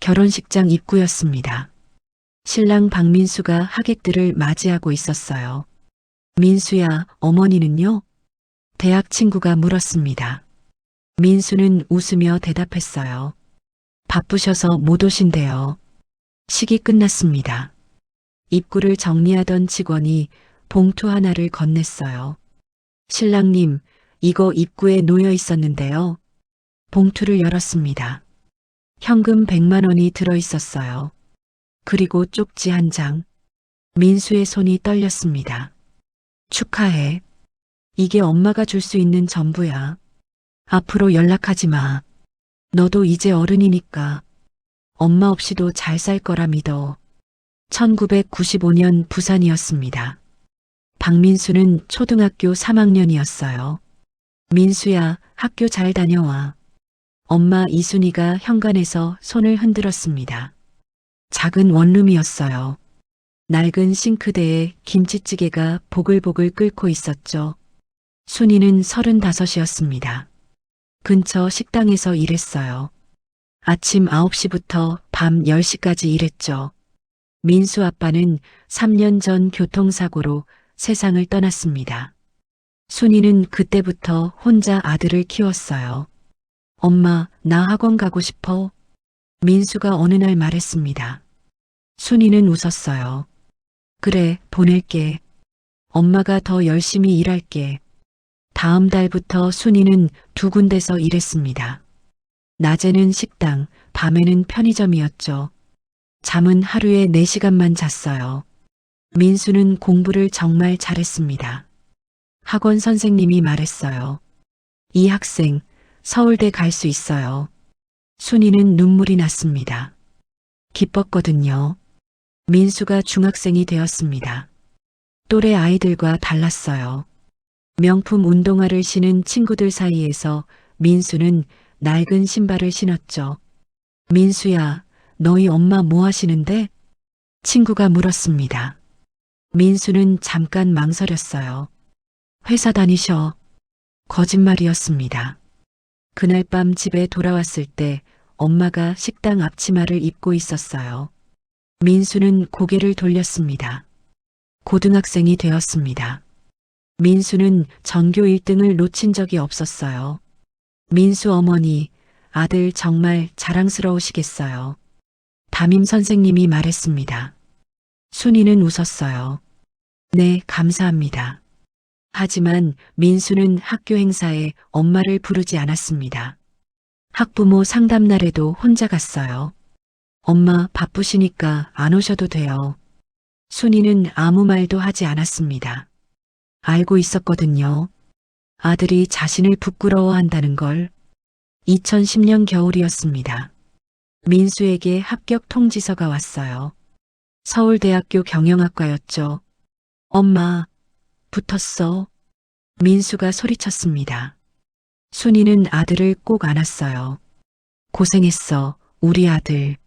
결혼식장 입구였습니다. 신랑 박민수가 하객들을 맞이하고 있었어요. 민수야, 어머니는요? 대학 친구가 물었습니다. 민수는 웃으며 대답했어요. 바쁘셔서 못 오신대요. 식이 끝났습니다. 입구를 정리하던 직원이 봉투 하나를 건넸어요. 신랑님, 이거 입구에 놓여 있었는데요. 봉투를 열었습니다. 현금 100만 원이 들어 있었어요. 그리고 쪽지 한 장. 민수의 손이 떨렸습니다. 축하해. 이게 엄마가 줄 수 있는 전부야. 앞으로 연락하지 마. 너도 이제 어른이니까 엄마 없이도 잘 살 거라 믿어. 1995년 부산이었습니다. 박민수는 초등학교 3학년이었어요. 민수야, 학교 잘 다녀와. 엄마 이순이가 현관에서 손을 흔들었습니다. 작은 원룸이었어요. 낡은 싱크대에 김치찌개가 보글보글 끓고 있었죠. 순이는 35이었습니다. 근처 식당에서 일했어요. 아침 9시부터 밤 10시까지 일했죠. 민수 아빠는 3년 전 교통사고로 세상을 떠났습니다. 순이는 그때부터 혼자 아들을 키웠어요. 엄마, 나 학원 가고 싶어. 민수가 어느 날 말했습니다. 순이는 웃었어요. 그래, 보낼게. 엄마가 더 열심히 일할게. 다음 달부터 순이는 2군데서 일했습니다. 낮에는 식당, 밤에는 편의점이었죠. 잠은 하루에 4시간만 잤어요. 민수는 공부를 정말 잘했습니다. 학원 선생님이 말했어요. 이 학생, 서울대 갈 수 있어요. 순이는 눈물이 났습니다. 기뻤거든요. 민수가 중학생이 되었습니다. 또래 아이들과 달랐어요. 명품 운동화를 신은 친구들 사이에서 민수는 낡은 신발을 신었죠. 민수야, 너희 엄마 뭐 하시는데? 친구가 물었습니다. 민수는 잠깐 망설였어요. 회사 다니셔. 거짓말이었습니다. 그날 밤 집에 돌아왔을 때 엄마가 식당 앞치마를 입고 있었어요. 민수는 고개를 돌렸습니다. 고등학생이 되었습니다. 민수는 전교 1등을 놓친 적이 없었어요. 민수 어머니, 아들 정말 자랑스러우시겠어요. 담임 선생님이 말했습니다. 순이는 웃었어요. 네, 감사합니다. 하지만 민수는 학교 행사에 엄마를 부르지 않았습니다. 학부모 상담날에도 혼자 갔어요. 엄마 바쁘시니까 안 오셔도 돼요. 순이는 아무 말도 하지 않았습니다. 알고 있었거든요. 아들이 자신을 부끄러워한다는 걸. 2010년 겨울이었습니다. 민수에게 합격 통지서가 왔어요. 서울대학교 경영학과였죠. 엄마, 붙었어. 민수가 소리쳤습니다. 순이는 아들을 꼭 안았어요. 고생했어, 우리 아들.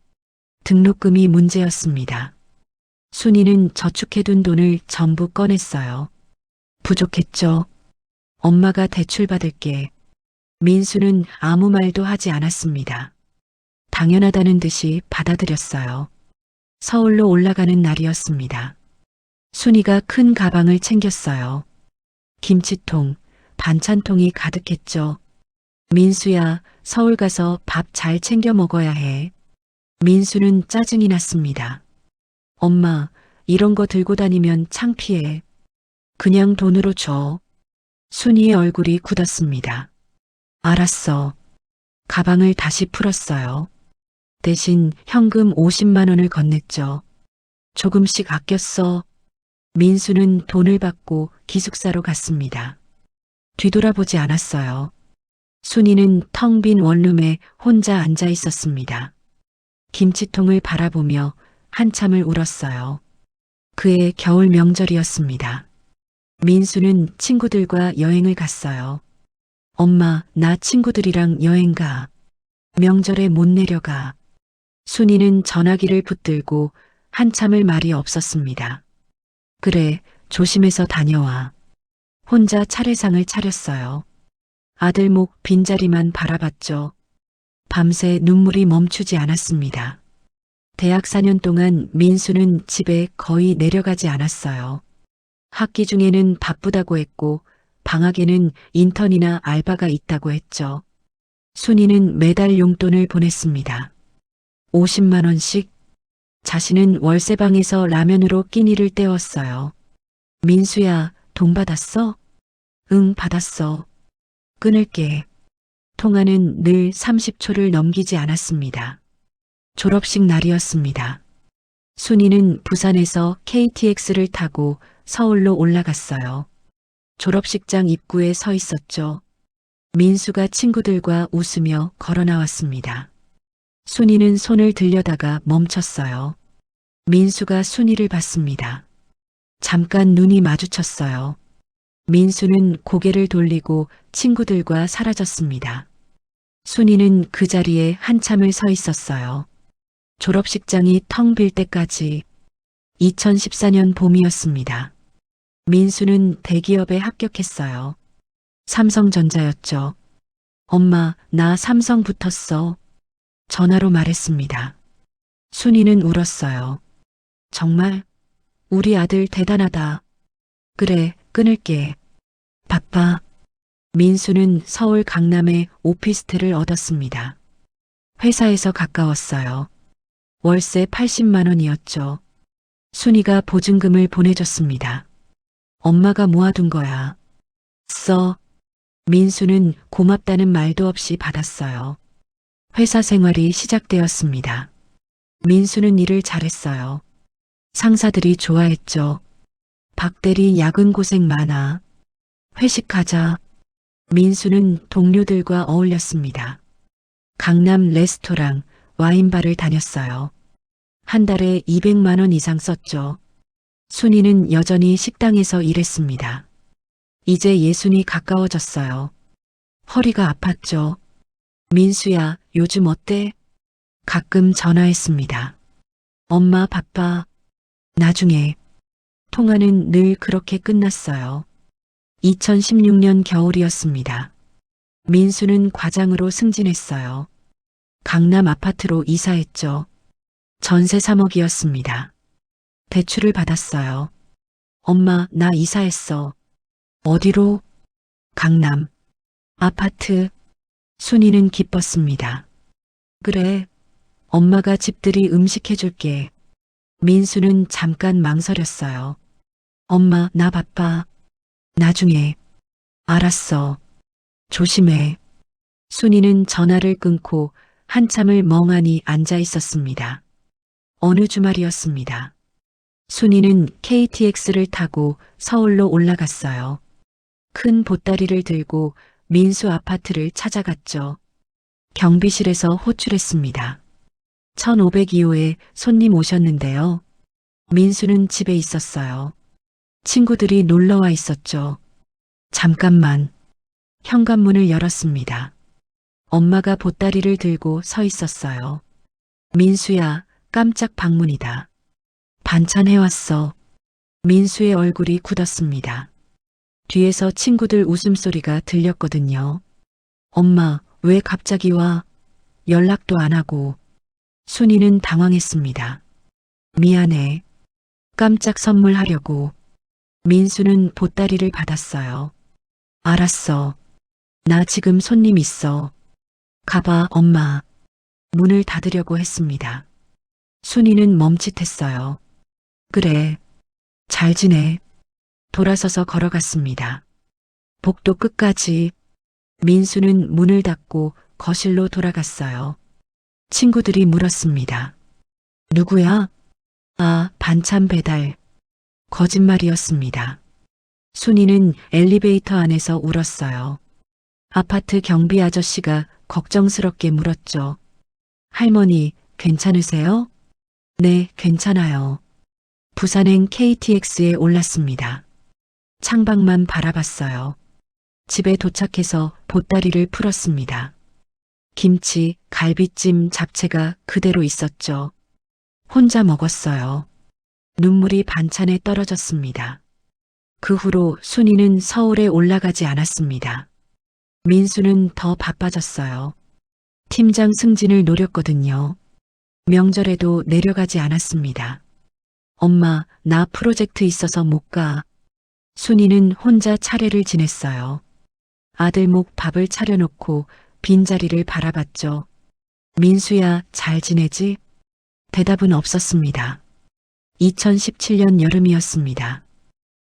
등록금이 문제였습니다. 순이는 저축해둔 돈을 전부 꺼냈어요. 부족했죠. 엄마가 대출받을게. 민수는 아무 말도 하지 않았습니다. 당연하다는 듯이 받아들였어요. 서울로 올라가는 날이었습니다. 순이가 큰 가방을 챙겼어요. 김치통, 반찬통이 가득했죠. 민수야, 서울 가서 밥 잘 챙겨 먹어야 해. 민수는 짜증이 났습니다. 엄마, 이런 거 들고 다니면 창피해. 그냥 돈으로 줘. 순이의 얼굴이 굳었습니다. 알았어. 가방을 다시 풀었어요. 대신 현금 50만 원을 건넸죠. 조금씩 아껴 써. 민수는 돈을 받고 기숙사로 갔습니다. 뒤돌아보지 않았어요. 순이는 텅 빈 원룸에 혼자 앉아 있었습니다. 김치통을 바라보며 한참을 울었어요. 그의 겨울 명절이었습니다. 민수는 친구들과 여행을 갔어요. 엄마, 나 친구들이랑 여행 가. 명절에 못 내려가. 순이는 전화기를 붙들고 한참을 말이 없었습니다. 그래, 조심해서 다녀와. 혼자 차례상을 차렸어요. 아들 목 빈자리만 바라봤죠. 밤새 눈물이 멈추지 않았습니다. 대학 4년 동안 민수는 집에 거의 내려가지 않았어요. 학기 중에는 바쁘다고 했고 방학에는 인턴이나 알바가 있다고 했죠. 순이는 매달 용돈을 보냈습니다. 50만 원씩. 자신은 월세방에서 라면으로 끼니를 때웠어요. 민수야, 돈 받았어? 응, 받았어. 끊을게. 통화는 늘 30초를 넘기지 않았습니다. 졸업식 날이었습니다. 순이는 부산에서 KTX를 타고 서울로 올라갔어요. 졸업식장 입구에 서 있었죠. 민수가 친구들과 웃으며 걸어 나왔습니다. 순이는 손을 들려다가 멈췄어요. 민수가 순이를 봤습니다. 잠깐 눈이 마주쳤어요. 민수는 고개를 돌리고 친구들과 사라졌습니다. 순이는 그 자리에 한참을 서 있었어요. 졸업식장이 텅 빌 때까지. 2014년 봄이었습니다. 민수는 대기업에 합격했어요. 삼성전자였죠. 엄마, 나 삼성 붙었어. 전화로 말했습니다. 순이는 울었어요. 정말? 우리 아들 대단하다. 그래, 끊을게. 바빠. 민수는 서울 강남에 오피스텔을 얻었습니다. 회사에서 가까웠어요. 월세 80만 원이었죠. 순이가 보증금을 보내줬습니다. 엄마가 모아둔 거야. 써. 민수는 고맙다는 말도 없이 받았어요. 회사 생활이 시작되었습니다. 민수는 일을 잘했어요. 상사들이 좋아했죠. 박 대리 야근 고생 많아. 회식하자. 민수는 동료들과 어울렸습니다. 강남 레스토랑, 와인바를 다녔어요. 한 달에 200만 원 이상 썼죠. 순이는 여전히 식당에서 일했습니다. 이제 예순이 가까워졌어요. 허리가 아팠죠. 민수야, 요즘 어때? 가끔 전화했습니다. 엄마 바빠. 나중에. 통화는 늘 그렇게 끝났어요. 2016년 겨울이었습니다. 민수는 과장으로 승진했어요. 강남 아파트로 이사했죠. 전세 3억이었습니다. 대출을 받았어요. 엄마, 나 이사했어. 어디로? 강남. 아파트. 순이는 기뻤습니다. 그래. 엄마가 집들이 음식 해줄게. 민수는 잠깐 망설였어요. 엄마, 나 바빠. 나중에. 알았어. 조심해. 순이는 전화를 끊고 한참을 멍하니 앉아 있었습니다. 어느 주말이었습니다. 순이는 KTX를 타고 서울로 올라갔어요. 큰 보따리를 들고 민수 아파트를 찾아갔죠. 경비실에서 호출했습니다. 1502호에 손님 오셨는데요. 민수는 집에 있었어요. 친구들이 놀러와 있었죠. 잠깐만. 현관문을 열었습니다. 엄마가 보따리를 들고 서 있었어요. 민수야, 깜짝 방문이다. 반찬 해왔어. 민수의 얼굴이 굳었습니다. 뒤에서 친구들 웃음소리가 들렸거든요. 엄마, 왜 갑자기 와? 연락도 안 하고. 순이는 당황했습니다. 미안해. 깜짝 선물하려고. 민수는 보따리를 받았어요. 알았어. 나 지금 손님 있어. 가봐, 엄마. 문을 닫으려고 했습니다. 순이는 멈칫했어요. 그래. 잘 지내. 돌아서서 걸어갔습니다. 복도 끝까지. 민수는 문을 닫고 거실로 돌아갔어요. 친구들이 물었습니다. 누구야? 아, 반찬 배달. 거짓말이었습니다. 순이는 엘리베이터 안에서 울었어요. 아파트 경비 아저씨가 걱정스럽게 물었죠. 할머니, 괜찮으세요? 네, 괜찮아요. 부산행 KTX에 올랐습니다. 창밖만 바라봤어요. 집에 도착해서 보따리를 풀었습니다. 김치, 갈비찜, 잡채가 그대로 있었죠. 혼자 먹었어요. 눈물이 반찬에 떨어졌습니다. 그 후로 순이는 서울에 올라가지 않았습니다. 민수는 더 바빠졌어요. 팀장 승진을 노렸거든요. 명절에도 내려가지 않았습니다. 엄마, 나 프로젝트 있어서 못 가. 순이는 혼자 차례를 지냈어요. 아들 목 밥을 차려놓고 빈자리를 바라봤죠. 민수야, 잘 지내지? 대답은 없었습니다. 2017년 여름이었습니다.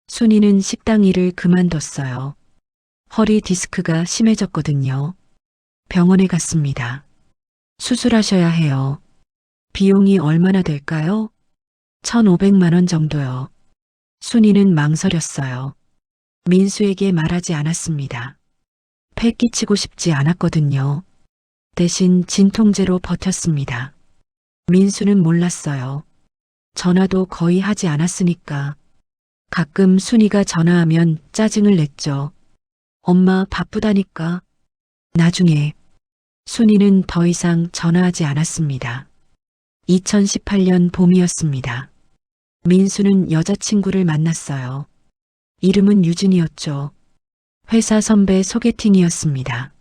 순이는 식당 일을 그만뒀어요. 허리 디스크가 심해졌거든요. 병원에 갔습니다. 수술하셔야 해요. 비용이 얼마나 될까요? 1,500만 원 정도요. 순이는 망설였어요. 민수에게 말하지 않았습니다. 패 끼치고 싶지 않았거든요. 대신 진통제로 버텼습니다. 민수는 몰랐어요. 전화도 거의 하지 않았으니까. 가끔 순이가 전화하면 짜증을 냈죠. 엄마 바쁘다니까. 나중에. 순이는 더 이상 전화하지 않았습니다. 2018년 봄이었습니다. 민수는 여자친구를 만났어요. 이름은 유진이었죠. 회사 선배 소개팅이었습니다.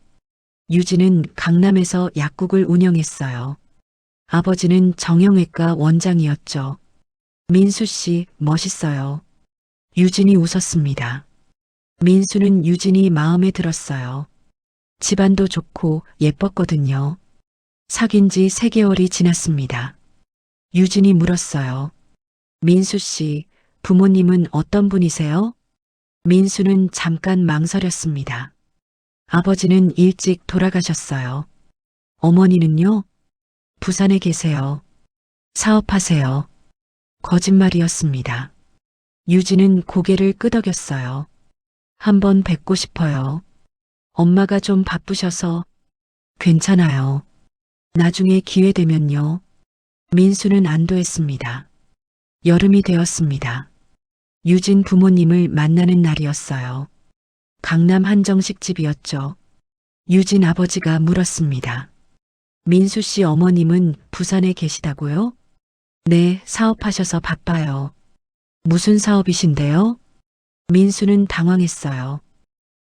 유진은 강남에서 약국을 운영했어요. 아버지는 정형외과 원장이었죠. 민수 씨, 멋있어요. 유진이 웃었습니다. 민수는 유진이 마음에 들었어요. 집안도 좋고 예뻤거든요. 사귄 지 3개월이 지났습니다. 유진이 물었어요. 민수 씨, 부모님은 어떤 분이세요? 민수는 잠깐 망설였습니다. 아버지는 일찍 돌아가셨어요. 어머니는요? 부산에 계세요. 사업하세요. 거짓말이었습니다. 유진은 고개를 끄덕였어요. 한번 뵙고 싶어요. 엄마가 좀 바쁘셔서. 괜찮아요. 나중에 기회 되면요. 민수는 안도했습니다. 여름이 되었습니다. 유진 부모님을 만나는 날이었어요. 강남 한정식집이었죠. 유진 아버지가 물었습니다. 민수 씨 어머님은 부산에 계시다고요? 네, 사업하셔서 바빠요. 무슨 사업이신데요? 민수는 당황했어요.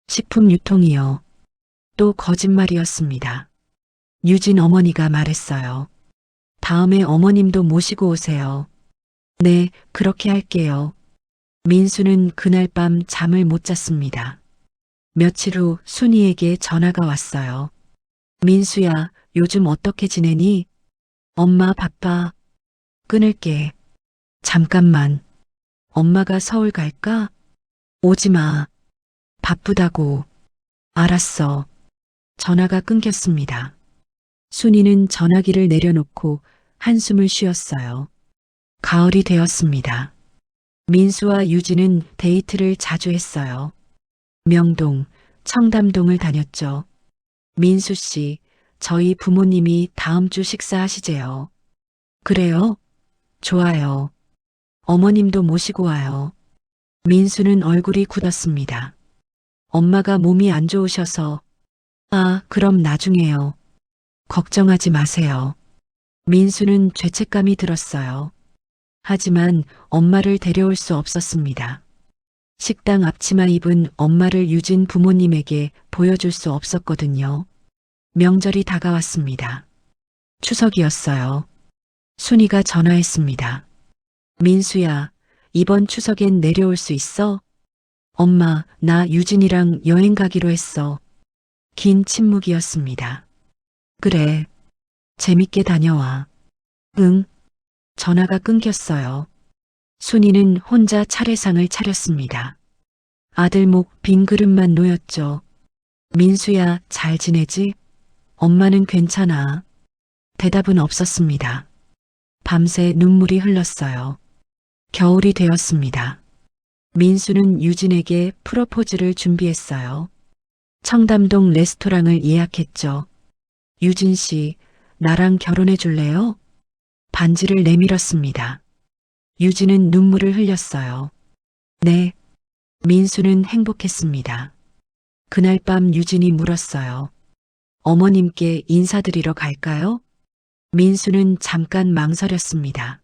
식품 유통이요. 또 거짓말이었습니다. 유진 어머니가 말했어요. 다음에 어머님도 모시고 오세요. 네, 그렇게 할게요. 민수는 그날 밤 잠을 못 잤습니다. 며칠 후 순이에게 전화가 왔어요. 민수야, 요즘 어떻게 지내니? 엄마 바빠. 끊을게. 잠깐만. 엄마가 서울 갈까? 오지 마. 바쁘다고. 알았어. 전화가 끊겼습니다. 순이는 전화기를 내려놓고 한숨을 쉬었어요. 가을이 되었습니다. 민수와 유진은 데이트를 자주 했어요. 명동, 청담동을 다녔죠. 민수 씨, 저희 부모님이 다음 주 식사하시재요. 그래요? 좋아요. 어머님도 모시고 와요. 민수는 얼굴이 굳었습니다. 엄마가 몸이 안 좋으셔서. 아, 그럼 나중에요. 걱정하지 마세요. 민수는 죄책감이 들었어요. 하지만 엄마를 데려올 수 없었습니다. 식당 앞치마 입은 엄마를 유진 부모님에게 보여줄 수 없었거든요. 명절이 다가왔습니다. 추석이었어요. 순이가 전화했습니다. 민수야, 이번 추석엔 내려올 수 있어? 엄마, 나 유진이랑 여행 가기로 했어. 긴 침묵이었습니다. 그래. 재밌게 다녀와. 응. 전화가 끊겼어요. 순이는 혼자 차례상을 차렸습니다. 아들 목 빈 그릇만 놓였죠. 민수야, 잘 지내지? 엄마는 괜찮아. 대답은 없었습니다. 밤새 눈물이 흘렀어요. 겨울이 되었습니다. 민수는 유진에게 프로포즈를 준비했어요. 청담동 레스토랑을 예약했죠. 유진 씨, 나랑 결혼해 줄래요? 반지를 내밀었습니다. 유진은 눈물을 흘렸어요. 네. 민수는 행복했습니다. 그날 밤 유진이 물었어요. 어머님께 인사드리러 갈까요? 민수는 잠깐 망설였습니다.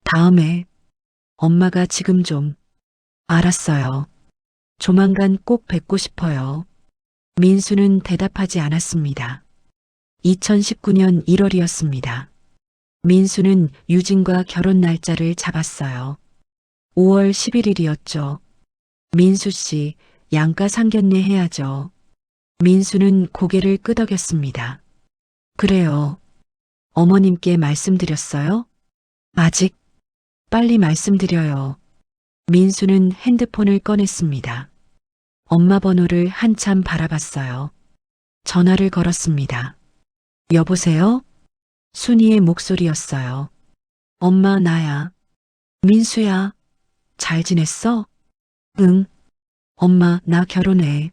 다음에. 엄마가 지금 좀. 알았어요. 조만간 꼭 뵙고 싶어요. 민수는 대답하지 않았습니다. 2019년 1월이었습니다. 민수는 유진과 결혼 날짜를 잡았어요. 5월 11일이었죠. 민수 씨, 양가 상견례 해야죠. 민수는 고개를 끄덕였습니다. 그래요. 어머님께 말씀드렸어요? 아직? 빨리 말씀드려요. 민수는 핸드폰을 꺼냈습니다. 엄마 번호를 한참 바라봤어요. 전화를 걸었습니다. 여보세요? 순이의 목소리였어요. 엄마, 나야. 민수야. 잘 지냈어? 응. 엄마, 나 결혼해.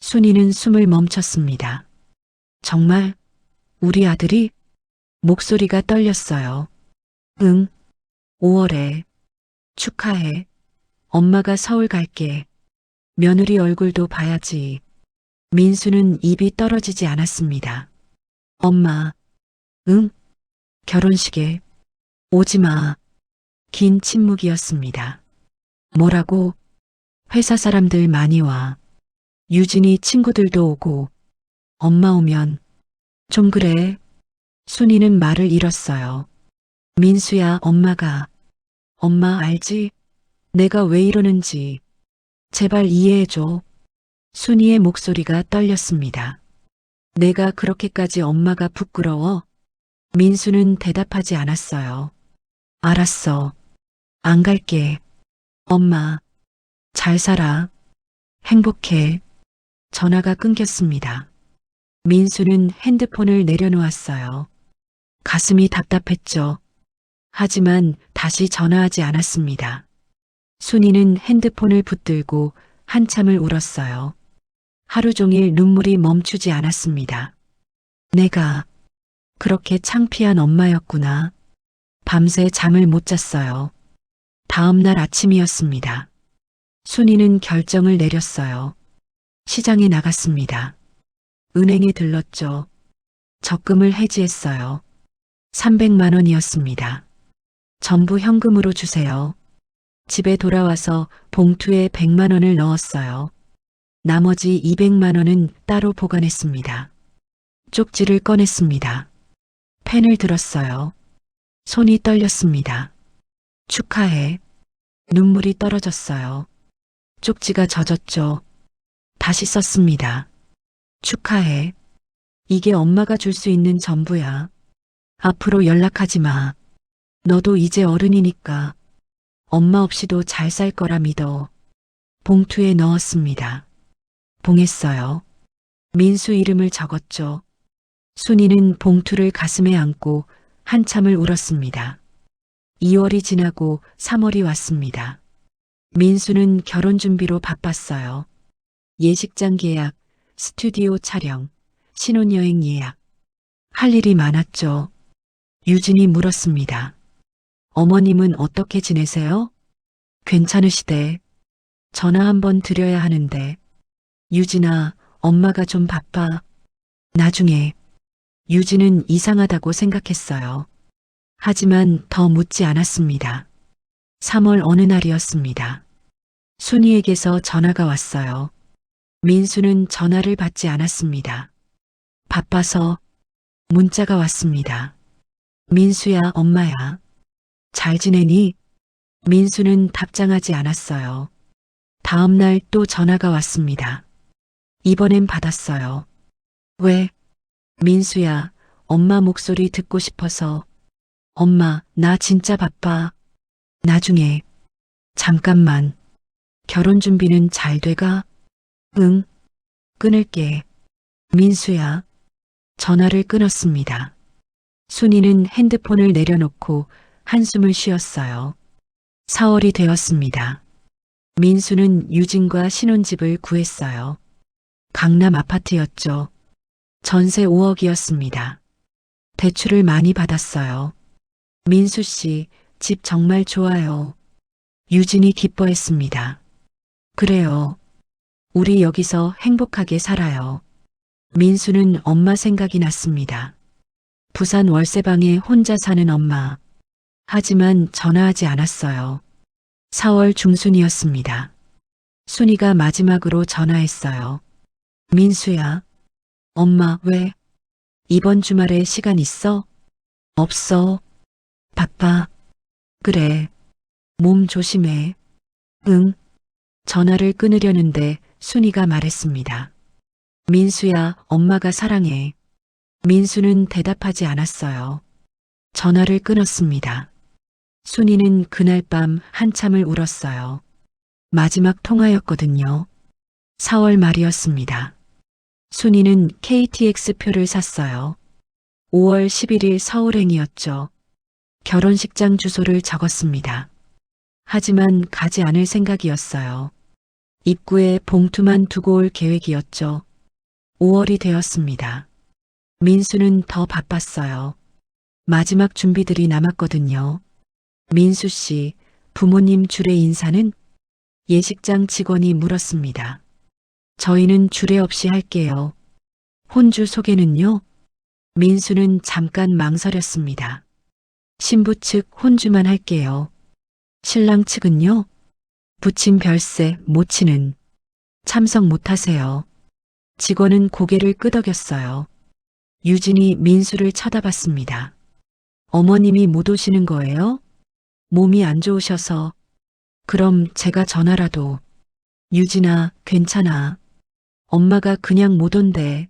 순이는 숨을 멈췄습니다. 정말? 우리 아들이? 목소리가 떨렸어요. 응. 5월에. 축하해. 엄마가 서울 갈게. 며느리 얼굴도 봐야지. 민수는 입이 떨어지지 않았습니다. 엄마. 응? 결혼식에. 오지 마. 긴 침묵이었습니다. 뭐라고? 회사 사람들 많이 와. 유진이 친구들도 오고. 엄마 오면. 좀 그래. 순이는 말을 잃었어요. 민수야, 엄마가. 엄마 알지? 내가 왜 이러는지. 제발 이해해줘. 순이의 목소리가 떨렸습니다. 내가 그렇게까지 엄마가 부끄러워? 민수는 대답하지 않았어요. 알았어. 안 갈게. 엄마. 잘 살아. 행복해. 전화가 끊겼습니다. 민수는 핸드폰을 내려놓았어요. 가슴이 답답했죠. 하지만 다시 전화하지 않았습니다. 순이는 핸드폰을 붙들고 한참을 울었어요. 하루 종일 눈물이 멈추지 않았습니다. 내가 그렇게 창피한 엄마였구나. 밤새 잠을 못 잤어요. 다음 날 아침이었습니다. 순이는 결정을 내렸어요. 시장에 나갔습니다. 은행에 들렀죠. 적금을 해지했어요. 300만 원이었습니다. 전부 현금으로 주세요. 집에 돌아와서 봉투에 100만 원을 넣었어요. 나머지 200만 원은 따로 보관했습니다. 쪽지를 꺼냈습니다. 펜을 들었어요. 손이 떨렸습니다. 축하해. 눈물이 떨어졌어요. 쪽지가 젖었죠. 다시 썼습니다. 축하해. 이게 엄마가 줄 수 있는 전부야. 앞으로 연락하지 마. 너도 이제 어른이니까 엄마 없이도 잘 살 거라 믿어. 봉투에 넣었습니다. 봉했어요. 민수 이름을 적었죠. 순이는 봉투를 가슴에 안고 한참을 울었습니다. 2월이 지나고 3월이 왔습니다. 민수는 결혼 준비로 바빴어요. 예식장 계약, 스튜디오 촬영, 신혼여행 예약. 할 일이 많았죠. 유진이 물었습니다. 어머님은 어떻게 지내세요? 괜찮으시대. 전화 한번 드려야 하는데. 유진아, 엄마가 좀 바빠. 나중에. 유진은 이상하다고 생각했어요. 하지만 더 묻지 않았습니다. 3월 어느 날이었습니다. 순이에게서 전화가 왔어요. 민수는 전화를 받지 않았습니다. 바빠서. 문자가 왔습니다. 민수야, 엄마야. 잘 지내니? 민수는 답장하지 않았어요. 다음 날 또 전화가 왔습니다. 이번엔 받았어요. 왜? 민수야, 엄마 목소리 듣고 싶어서. 엄마, 나 진짜 바빠. 나중에. 잠깐만. 결혼 준비는 잘 돼가? 응. 끊을게. 민수야. 전화를 끊었습니다. 순이는 핸드폰을 내려놓고 한숨을 쉬었어요. 4월이 되었습니다. 민수는 유진과 신혼집을 구했어요. 강남 아파트였죠. 전세 5억이었습니다. 대출을 많이 받았어요. 민수 씨, 집 정말 좋아요. 유진이 기뻐했습니다. 그래요. 우리 여기서 행복하게 살아요. 민수는 엄마 생각이 났습니다. 부산 월세방에 혼자 사는 엄마. 하지만 전화하지 않았어요. 4월 중순이었습니다. 순이가 마지막으로 전화했어요. 민수야. 엄마, 왜? 이번 주말에 시간 있어? 없어. 바빠. 그래. 몸 조심해. 응. 전화를 끊으려는데 순이가 말했습니다. 민수야, 엄마가 사랑해. 민수는 대답하지 않았어요. 전화를 끊었습니다. 순이는 그날 밤 한참을 울었어요. 마지막 통화였거든요. 4월 말이었습니다. 순이는 KTX 표를 샀어요. 5월 11일 서울행이었죠. 결혼식장 주소를 적었습니다. 하지만 가지 않을 생각이었어요. 입구에 봉투만 두고 올 계획이었죠. 5월이 되었습니다. 민수는 더 바빴어요. 마지막 준비들이 남았거든요. 민수 씨, 부모님 주례 인사는? 예식장 직원이 물었습니다. 저희는 주례 없이 할게요. 혼주 소개는요? 민수는 잠깐 망설였습니다. 신부 측 혼주만 할게요. 신랑 측은요? 부친 별세, 모치는 참석 못하세요. 직원은 고개를 끄덕였어요. 유진이 민수를 쳐다봤습니다. 어머님이 못 오시는 거예요? 몸이 안 좋으셔서. 그럼 제가 전화라도. 유진아, 괜찮아. 엄마가 그냥 못 온대.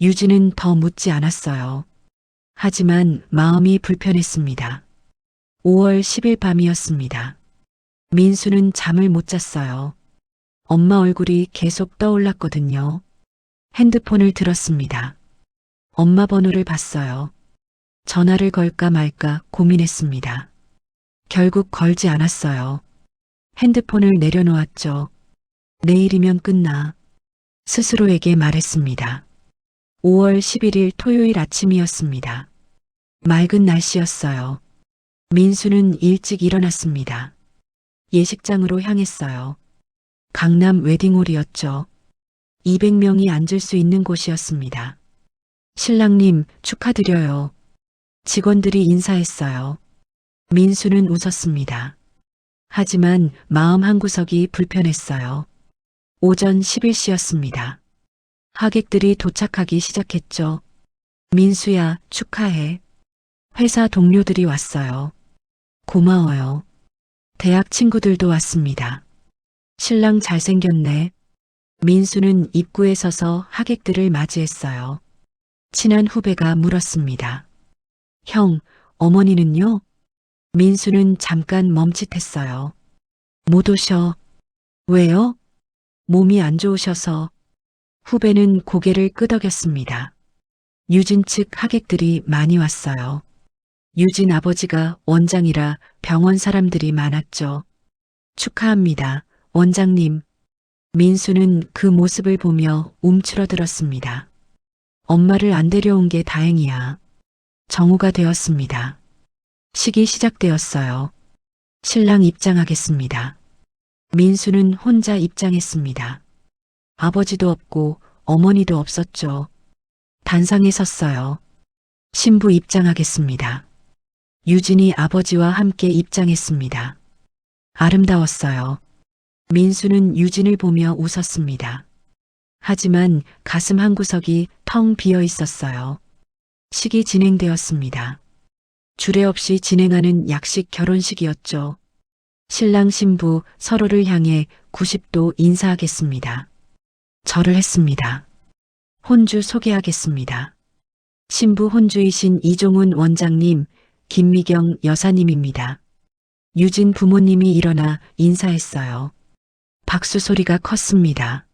유진은 더 묻지 않았어요. 하지만 마음이 불편했습니다. 5월 10일 밤이었습니다. 민수는 잠을 못 잤어요. 엄마 얼굴이 계속 떠올랐거든요. 핸드폰을 들었습니다. 엄마 번호를 봤어요. 전화를 걸까 말까 고민했습니다. 결국 걸지 않았어요. 핸드폰을 내려놓았죠. 내일이면 끝나. 스스로에게 말했습니다. 5월 11일 토요일 아침이었습니다. 맑은 날씨였어요. 민수는 일찍 일어났습니다. 예식장으로 향했어요. 강남 웨딩홀이었죠. 200명이 앉을 수 있는 곳이었습니다. 신랑님 축하드려요. 직원들이 인사했어요. 민수는 웃었습니다. 하지만 마음 한구석이 불편했어요. 오전 11시였습니다. 하객들이 도착하기 시작했죠. 민수야, 축하해. 회사 동료들이 왔어요. 고마워요. 대학 친구들도 왔습니다. 신랑 잘생겼네. 민수는 입구에 서서 하객들을 맞이했어요. 친한 후배가 물었습니다. 형, 어머니는요? 민수는 잠깐 멈칫했어요. 못 오셔. 왜요? 몸이 안 좋으셔서. 후배는 고개를 끄덕였습니다. 유진 측 하객들이 많이 왔어요. 유진 아버지가 원장이라 병원 사람들이 많았죠. 축하합니다, 원장님. 민수는 그 모습을 보며 움츠러들었습니다. 엄마를 안 데려온 게 다행이야. 정오가 되었습니다. 식이 시작되었어요. 신랑 입장하겠습니다. 민수는 혼자 입장했습니다. 아버지도 없고 어머니도 없었죠. 단상에 섰어요. 신부 입장하겠습니다. 유진이 아버지와 함께 입장했습니다. 아름다웠어요. 민수는 유진을 보며 웃었습니다. 하지만 가슴 한구석이 텅 비어 있었어요. 식이 진행되었습니다. 주례 없이 진행하는 약식 결혼식이었죠. 신랑 신부 서로를 향해 90도 인사하겠습니다. 절을 했습니다. 혼주 소개하겠습니다. 신부 혼주이신 이종훈 원장님, 김미경 여사님입니다. 유진 부모님이 일어나 인사했어요. 박수 소리가 컸습니다.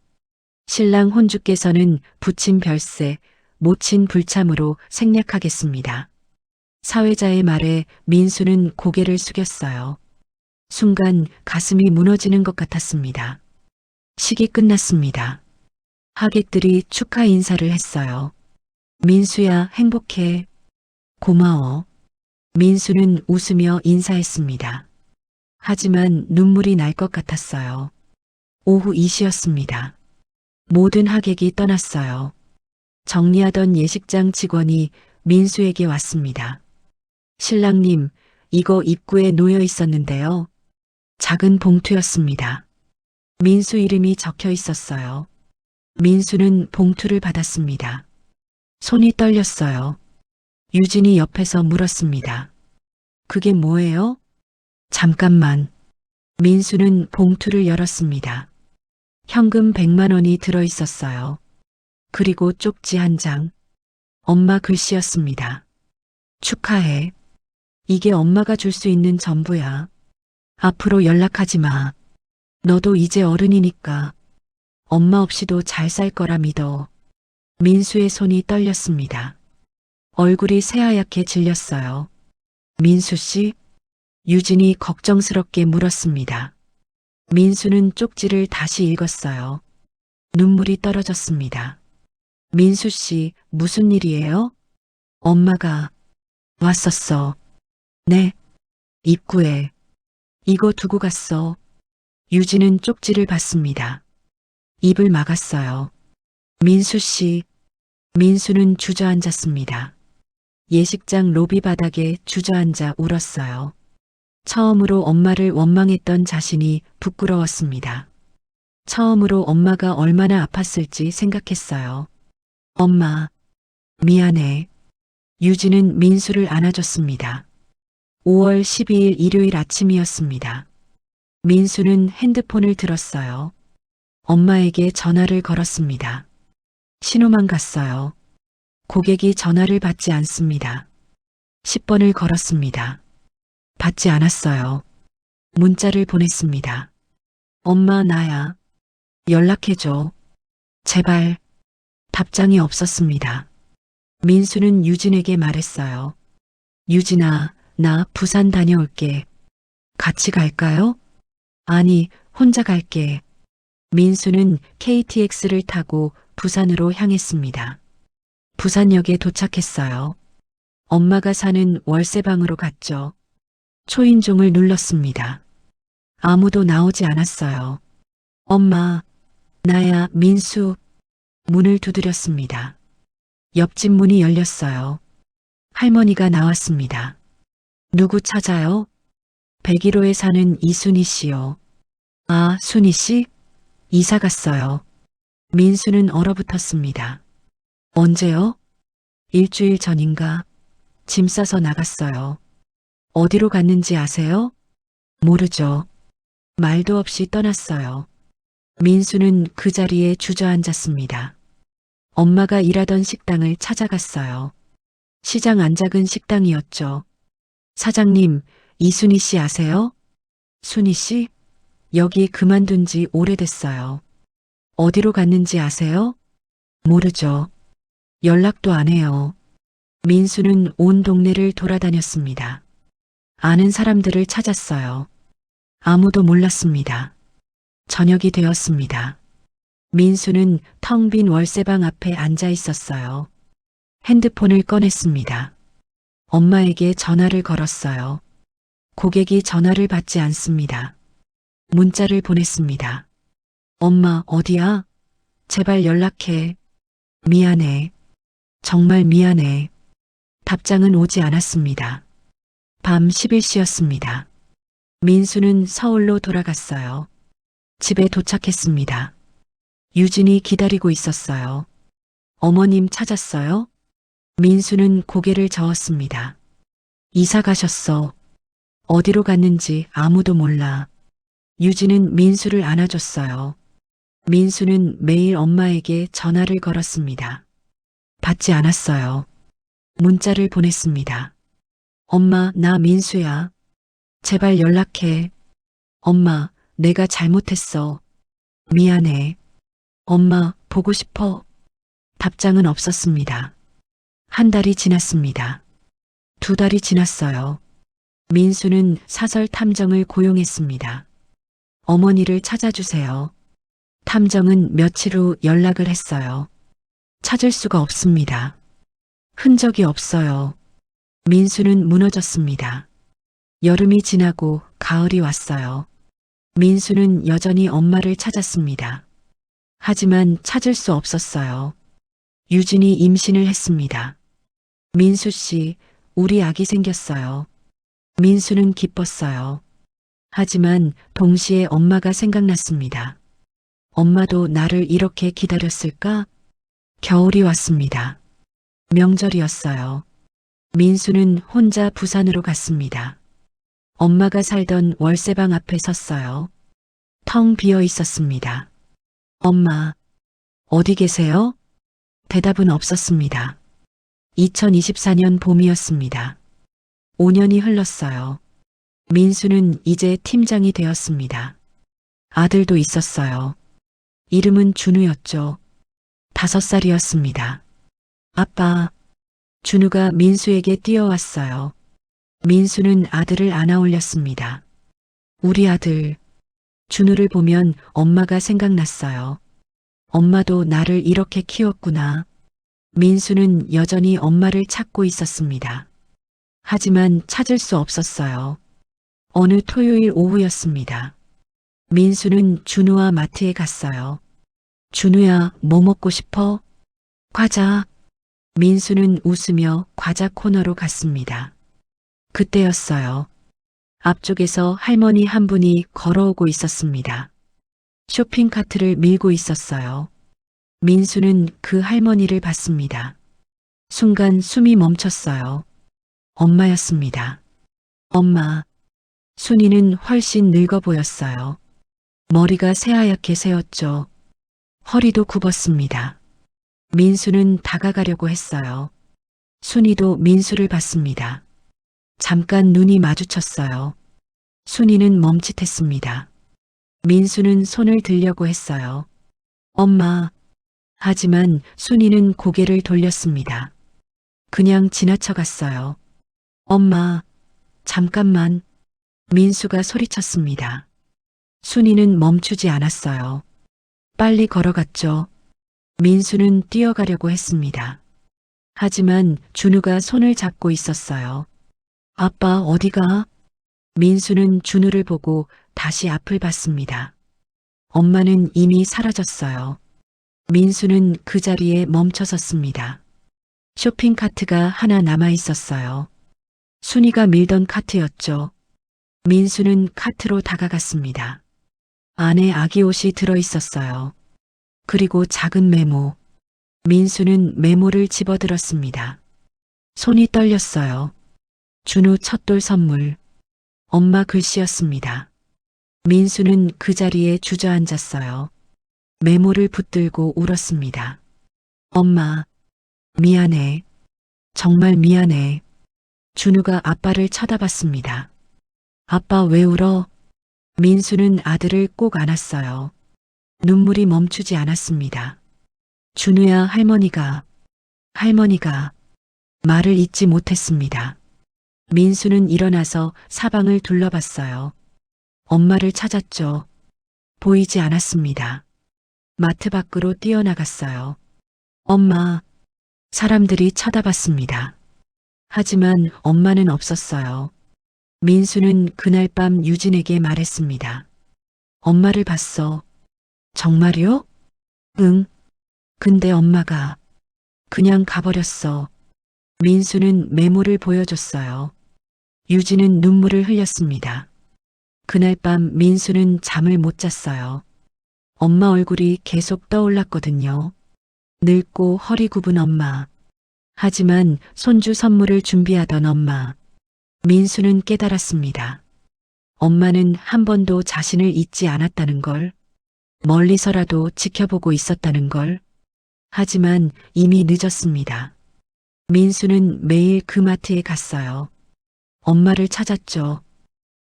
신랑 혼주께서는 부친 별세, 모친 불참으로 생략하겠습니다. 사회자의 말에 민수는 고개를 숙였어요. 순간 가슴이 무너지는 것 같았습니다. 식이 끝났습니다. 하객들이 축하 인사를 했어요. 민수야, 행복해. 고마워. 민수는 웃으며 인사했습니다. 하지만 눈물이 날 것 같았어요. 오후 2시였습니다. 모든 하객이 떠났어요. 정리하던 예식장 직원이 민수에게 왔습니다. 신랑님, 이거 입구에 놓여 있었는데요. 작은 봉투였습니다. 민수 이름이 적혀 있었어요. 민수는 봉투를 받았습니다. 손이 떨렸어요. 유진이 옆에서 물었습니다. 그게 뭐예요? 잠깐만. 민수는 봉투를 열었습니다. 현금 100만 원이 들어 있었어요. 그리고 쪽지 한 장. 엄마 글씨였습니다. 축하해. 이게 엄마가 줄 수 있는 전부야. 앞으로 연락하지 마. 너도 이제 어른이니까 엄마 없이도 잘 살 거라 믿어. 민수의 손이 떨렸습니다. 얼굴이 새하얗게 질렸어요. 민수 씨? 유진이 걱정스럽게 물었습니다. 민수는 쪽지를 다시 읽었어요. 눈물이 떨어졌습니다. 민수 씨, 무슨 일이에요? 엄마가 왔었어. 네. 입구에. 이거 두고 갔어. 유진은 쪽지를 봤습니다. 입을 막았어요. 민수 씨. 민수는 주저앉았습니다. 예식장 로비 바닥에 주저앉아 울었어요. 처음으로 엄마를 원망했던 자신이 부끄러웠습니다. 처음으로 엄마가 얼마나 아팠을지 생각했어요. 엄마, 미안해. 유진은 민수를 안아줬습니다. 5월 12일 일요일 아침이었습니다. 민수는 핸드폰을 들었어요. 엄마에게 전화를 걸었습니다. 신호만 갔어요. 고객이 전화를 받지 않습니다. 10번을 걸었습니다. 받지 않았어요. 문자를 보냈습니다. 엄마, 나야. 연락해줘. 제발. 답장이 없었습니다. 민수는 유진에게 말했어요. 유진아, 나 부산 다녀올게. 같이 갈까요? 아니, 혼자 갈게. 민수는 KTX를 타고 부산으로 향했습니다. 부산역에 도착했어요. 엄마가 사는 월세방으로 갔죠. 초인종을 눌렀습니다. 아무도 나오지 않았어요. 엄마, 나야, 민수. 문을 두드렸습니다. 옆집 문이 열렸어요. 할머니가 나왔습니다. 누구 찾아요? 101호에 사는 이순희 씨요. 아, 순희 씨? 이사 갔어요. 민수는 얼어붙었습니다. 언제요? 일주일 전인가? 짐 싸서 나갔어요. 어디로 갔는지 아세요? 모르죠. 말도 없이 떠났어요. 민수는 그 자리에 주저앉았습니다. 엄마가 일하던 식당을 찾아갔어요. 시장 안 작은 식당이었죠. 사장님, 이순희 씨 아세요? 순희 씨? 여기 그만둔 지 오래됐어요. 어디로 갔는지 아세요? 모르죠. 연락도 안 해요. 민수는 온 동네를 돌아다녔습니다. 아는 사람들을 찾았어요. 아무도 몰랐습니다. 저녁이 되었습니다. 민수는 텅 빈 월세방 앞에 앉아 있었어요. 핸드폰을 꺼냈습니다. 엄마에게 전화를 걸었어요. 고객이 전화를 받지 않습니다. 문자를 보냈습니다. 엄마, 어디야? 제발 연락해. 미안해. 정말 미안해. 답장은 오지 않았습니다. 밤 11시였습니다. 민수는 서울로 돌아갔어요. 집에 도착했습니다. 유진이 기다리고 있었어요. 어머님 찾았어요? 민수는 고개를 저었습니다. 이사 가셨어. 어디로 갔는지 아무도 몰라. 유진은 민수를 안아줬어요. 민수는 매일 엄마에게 전화를 걸었습니다. 받지 않았어요. 문자를 보냈습니다. 엄마, 나 민수야. 제발 연락해. 엄마, 내가 잘못했어. 미안해. 엄마, 보고 싶어. 답장은 없었습니다. 한 달이 지났습니다. 2달이 지났어요. 민수는 사설 탐정을 고용했습니다. 어머니를 찾아주세요. 탐정은 며칠 후 연락을 했어요. 찾을 수가 없습니다. 흔적이 없어요. 민수는 무너졌습니다. 여름이 지나고 가을이 왔어요. 민수는 여전히 엄마를 찾았습니다. 하지만 찾을 수 없었어요. 유진이 임신을 했습니다. 민수 씨, 우리 아기 생겼어요. 민수는 기뻤어요. 하지만 동시에 엄마가 생각났습니다. 엄마도 나를 이렇게 기다렸을까? 겨울이 왔습니다. 명절이었어요. 민수는 혼자 부산으로 갔습니다. 엄마가 살던 월세방 앞에 섰어요. 텅 비어 있었습니다. 엄마, 어디 계세요? 대답은 없었습니다. 2024년 봄이었습니다. 5년이 흘렀어요. 민수는 이제 팀장이 되었습니다. 아들도 있었어요. 이름은 준우였죠. 5살이었습니다. 아빠, 준우가 민수에게 뛰어왔어요. 민수는 아들을 안아 올렸습니다. 우리 아들, 준우를 보면 엄마가 생각났어요. 엄마도 나를 이렇게 키웠구나. 민수는 여전히 엄마를 찾고 있었습니다. 하지만 찾을 수 없었어요. 어느 토요일 오후였습니다. 민수는 준우와 마트에 갔어요. 준우야, 뭐 먹고 싶어? 과자. 민수는 웃으며 과자 코너로 갔습니다. 그때였어요. 앞쪽에서 할머니 한 분이 걸어오고 있었습니다. 쇼핑카트를 밀고 있었어요. 민수는 그 할머니를 봤습니다. 순간 숨이 멈췄어요. 엄마였습니다. 엄마. 순이는 훨씬 늙어 보였어요. 머리가 새하얗게 새었죠. 허리도 굽었습니다. 민수는 다가가려고 했어요. 순이도 민수를 봤습니다. 잠깐 눈이 마주쳤어요. 순이는 멈칫했습니다. 민수는 손을 들려고 했어요. 엄마. 하지만 순이는 고개를 돌렸습니다. 그냥 지나쳐갔어요. 엄마, 잠깐만. 민수가 소리쳤습니다. 순이는 멈추지 않았어요. 빨리 걸어갔죠. 민수는 뛰어가려고 했습니다. 하지만 준우가 손을 잡고 있었어요. 아빠 어디가? 민수는 준우를 보고 다시 앞을 봤습니다. 엄마는 이미 사라졌어요. 민수는 그 자리에 멈춰 섰습니다. 쇼핑카트가 하나 남아 있었어요. 순이가 밀던 카트였죠. 민수는 카트로 다가갔습니다. 안에 아기 옷이 들어 있었어요. 그리고 작은 메모. 민수는 메모를 집어들었습니다. 손이 떨렸어요. 준우 첫돌 선물. 엄마 글씨였습니다. 민수는 그 자리에 주저앉았어요. 메모를 붙들고 울었습니다. 엄마, 미안해. 정말 미안해. 준우가 아빠를 쳐다봤습니다. 아빠 왜 울어? 민수는 아들을 꼭 안았어요. 눈물이 멈추지 않았습니다. 준우야 할머니가 말을 잇지 못했습니다. 민수는 일어나서 사방을 둘러봤어요. 엄마를 찾았죠. 보이지 않았습니다. 마트 밖으로 뛰어나갔어요. 엄마, 사람들이 쳐다봤습니다. 하지만 엄마는 없었어요. 민수는 그날 밤 유진에게 말했습니다. 엄마를 봤어. 정말요? 응. 근데 엄마가 그냥 가버렸어. 민수는 메모를 보여줬어요. 유진은 눈물을 흘렸습니다. 그날 밤 민수는 잠을 못 잤어요. 엄마 얼굴이 계속 떠올랐거든요. 늙고 허리 굽은 엄마. 하지만 손주 선물을 준비하던 엄마. 민수는 깨달았습니다. 엄마는 한 번도 자신을 잊지 않았다는 걸, 멀리서라도 지켜보고 있었다는 걸. 하지만 이미 늦었습니다. 민수는 매일 그 마트에 갔어요. 엄마를 찾았죠.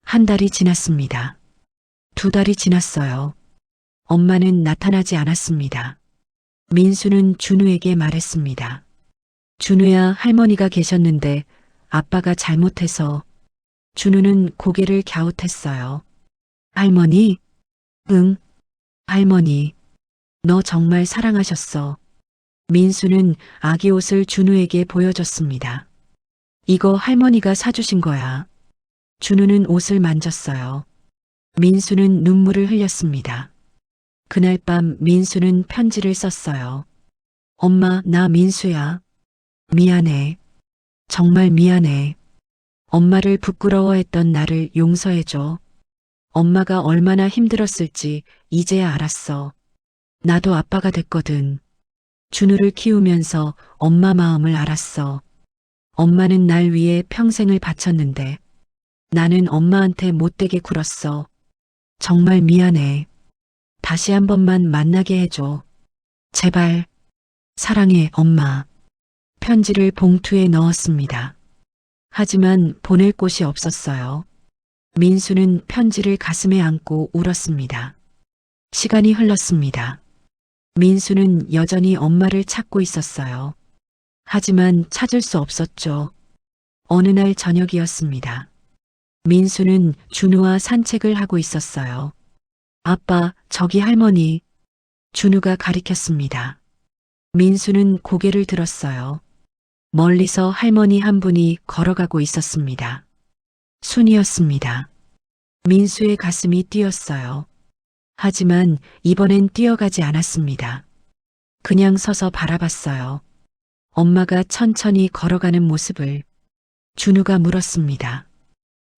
한 달이 지났습니다. 2달이 지났어요. 엄마는 나타나지 않았습니다. 민수는 준우에게 말했습니다. 준우야, 할머니가 계셨는데 아빠가 잘못해서. 준우는 고개를 갸웃했어요. 할머니? 응, 할머니. 너 정말 사랑하셨어. 민수는 아기 옷을 준우에게 보여줬습니다. 이거 할머니가 사주신 거야. 준우는 옷을 만졌어요. 민수는 눈물을 흘렸습니다. 그날 밤 민수는 편지를 썼어요. 엄마, 나 민수야. 미안해. 정말 미안해. 엄마를 부끄러워했던 나를 용서해줘. 엄마가 얼마나 힘들었을지 이제야 알았어. 나도 아빠가 됐거든. 준우를 키우면서 엄마 마음을 알았어. 엄마는 날 위해 평생을 바쳤는데 나는 엄마한테 못되게 굴었어. 정말 미안해. 다시 한 번만 만나게 해줘. 제발. 사랑해, 엄마. 편지를 봉투에 넣었습니다. 하지만 보낼 곳이 없었어요. 민수는 편지를 가슴에 안고 울었습니다. 시간이 흘렀습니다. 민수는 여전히 엄마를 찾고 있었어요. 하지만 찾을 수 없었죠. 어느 날 저녁이었습니다. 민수는 준우와 산책을 하고 있었어요. 아빠, 저기 할머니. 준우가 가리켰습니다. 민수는 고개를 들었어요. 멀리서 할머니 한 분이 걸어가고 있었습니다. 순이었습니다. 민수의 가슴이 뛰었어요. 하지만 이번엔 뛰어가지 않았습니다. 그냥 서서 바라봤어요. 엄마가 천천히 걸어가는 모습을. 준우가 물었습니다.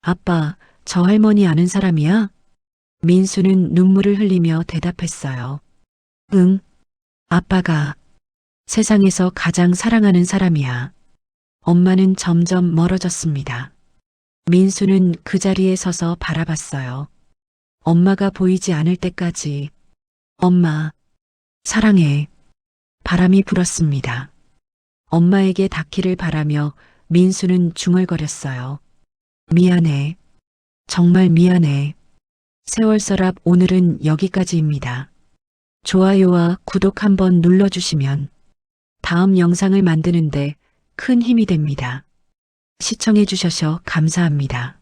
아빠, 저 할머니 아는 사람이야? 민수는 눈물을 흘리며 대답했어요. 응, 아빠가 세상에서 가장 사랑하는 사람이야. 엄마는 점점 멀어졌습니다. 민수는 그 자리에 서서 바라봤어요. 엄마가 보이지 않을 때까지. 엄마, 사랑해. 바람이 불었습니다. 엄마에게 닿기를 바라며 민수는 중얼거렸어요. 미안해. 정말 미안해. 세월서랍 오늘은 여기까지입니다. 좋아요와 구독 한번 눌러주시면 다음 영상을 만드는데 큰 힘이 됩니다. 시청해 주셔서 감사합니다.